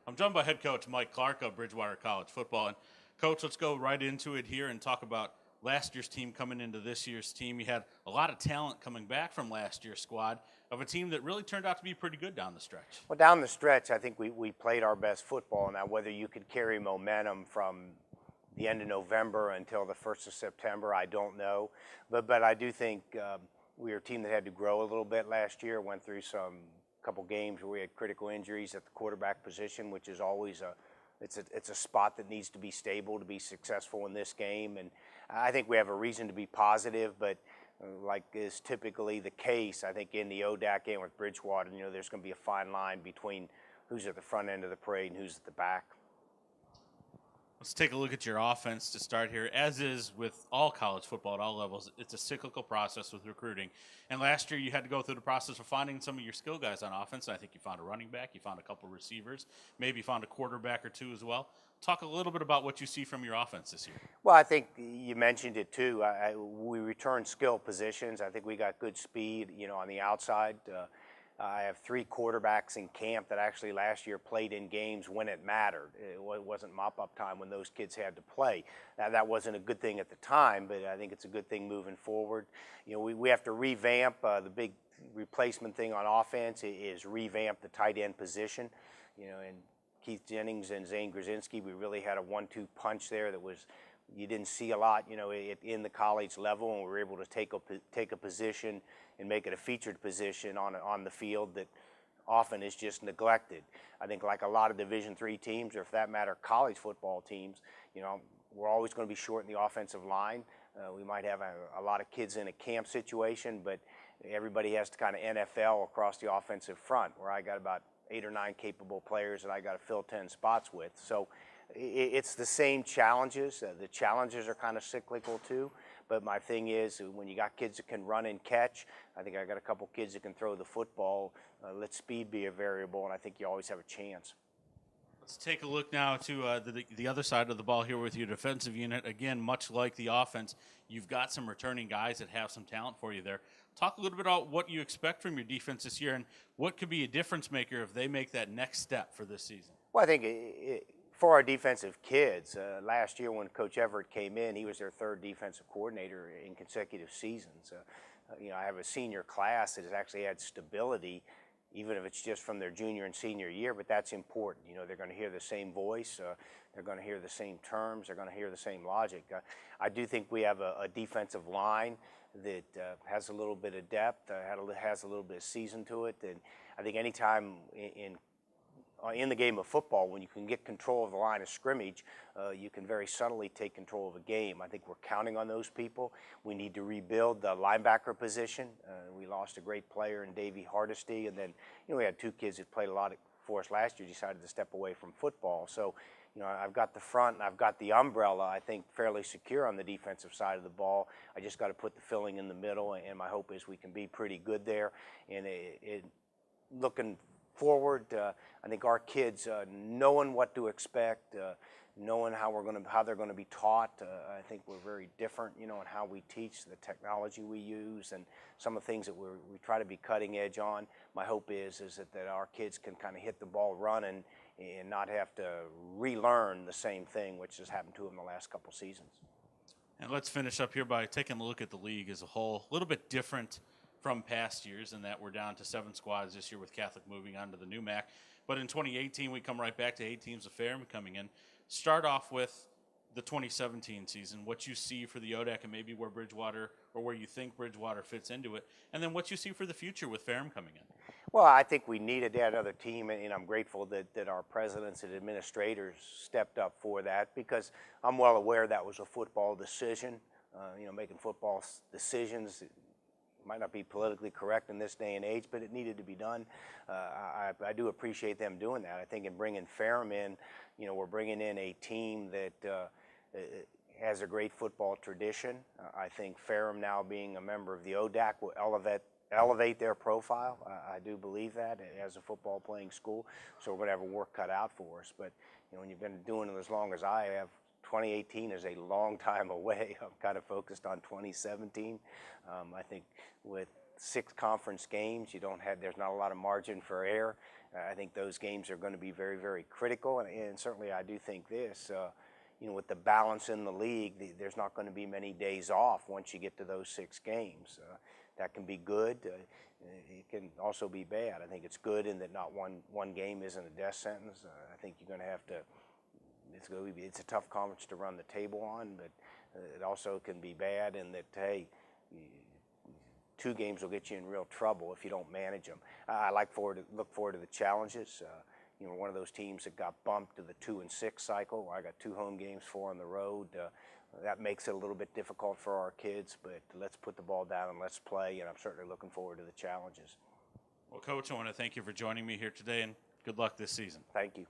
I'm joined by head coach Mike Clark of Bridgewater College Football. And coach, let's go right into it here and talk about last year's team coming into this year's team. You had a lot of talent coming back from last year's squad of a team that really turned out to be pretty good down the stretch. Well, down the stretch, I think we played our best football. Now, whether you could carry momentum from the end of November until the 1st of September, I don't know. But I do think we were a team that had to grow a little bit last year, went through some couple games where we had critical injuries at the quarterback position, which is always it's a spot that needs to be stable to be successful in this game. And I think we have a reason to be positive, but like is typically the case, I think in the ODAC game with Bridgewater, there's going to be a fine line between who's at the front end of the parade and who's at the back. Let's take a look at your offense to start here. As is with all college football at all levels, it's a cyclical process with recruiting. And last year you had to go through the process of finding some of your skill guys on offense. I think you found a running back, you found a couple receivers, maybe you found a quarterback or two as well. Talk a little bit about what you see from your offense this year. Well, I think you mentioned it too. We returned skill positions. I think we got good speed, on the outside. I have 3 quarterbacks in camp that actually last year played in games when it mattered. It wasn't mop-up time when those kids had to play. Now, that wasn't a good thing at the time, but I think it's a good thing moving forward. We have to revamp. The big replacement thing on offense is revamp the tight end position. And Keith Jennings and Zane Grzinski, we really had a 1-2 punch there that was you didn't see a lot, in the college level, and we were able to take a position and make it a featured position on the field that often is just neglected. I think like a lot of Division III teams, or for that matter, college football teams, we're always going to be short in the offensive line. We might have a lot of kids in a camp situation, but everybody has to kind of NFL across the offensive front, where I got about 8 or 9 capable players that I got to fill 10 spots with. So it's the same challenges. The challenges are kind of cyclical too. But my thing is, when you got kids that can run and catch, I think I got a couple kids that can throw the football. Let speed be a variable, and I think you always have a chance. Let's take a look now to the other side of the ball here with your defensive unit. Again, much like the offense, you've got some returning guys that have some talent for you there. Talk a little bit about what you expect from your defense this year and what could be a difference maker if they make that next step for this season. Well, I think for our defensive kids, last year when Coach Everett came in, he was their 3rd defensive coordinator in consecutive seasons. I have a senior class that has actually had stability, even if it's just from their junior and senior year, but that's important. They're going to hear the same voice, they're going to hear the same terms, they're going to hear the same logic. I do think we have a defensive line that has a little bit of depth, has a little bit of season to it, and I think anytime in the game of football, when you can get control of the line of scrimmage, you can very subtly take control of a game. I think we're counting on those people. We need to rebuild the linebacker position. We lost a great player in Davey Hardesty, and then we had 2 kids that played a lot for us last year, decided to step away from football. So I've got the front and I've got the umbrella, I think, fairly secure on the defensive side of the ball. I just got to put the filling in the middle, and my hope is we can be pretty good there. And looking forward, I think our kids knowing what to expect, knowing how they're going to be taught. I think we're very different, in how we teach, the technology we use, and some of the things that we try to be cutting edge on. My hope is that our kids can kind of hit the ball running and not have to relearn the same thing, which has happened to them the last couple seasons. And let's finish up here by taking a look at the league as a whole. A little bit different from past years in that we're down to 7 squads this year with Catholic moving on to the new MAC. But in 2018, we come right back to 8 teams of Ferrum coming in. Start off with the 2017 season, what you see for the ODAC and maybe where Bridgewater or where you think Bridgewater fits into it, and then what you see for the future with Ferrum coming in. Well, I think we needed that other team, and I'm grateful that our presidents and administrators stepped up for that, because I'm well aware that was a football decision. Making football decisions might not be politically correct in this day and age, but it needed to be done. I do appreciate them doing that. I think in bringing Ferrum in, we're bringing in a team that has a great football tradition. I think Ferrum now being a member of the ODAC will elevate their profile. I do believe that as a football playing school, so we're going to have a work cut out for us. But when you've been doing it as long as I have, 2018 is a long time away. I'm kind of focused on 2017. I think with 6 conference games. There's not a lot of margin for error. I think those games are going to be very, very critical, and certainly I do think this. With the balance in the league, there's not going to be many days off once you get to those 6 games. That can be good. It can also be bad. I think it's good in that not one game isn't a death sentence. I think you're going to have to. It's a tough conference to run the table on, but it also can be bad in that, hey, 2 games will get you in real trouble if you don't manage them. I look forward to the challenges. One of those teams that got bumped to the 2 and 6 cycle. I got 2 home games, 4 on the road. That makes it a little bit difficult for our kids, but let's put the ball down and let's play, and I'm certainly looking forward to the challenges. Well, Coach, I want to thank you for joining me here today, and good luck this season. Thank you.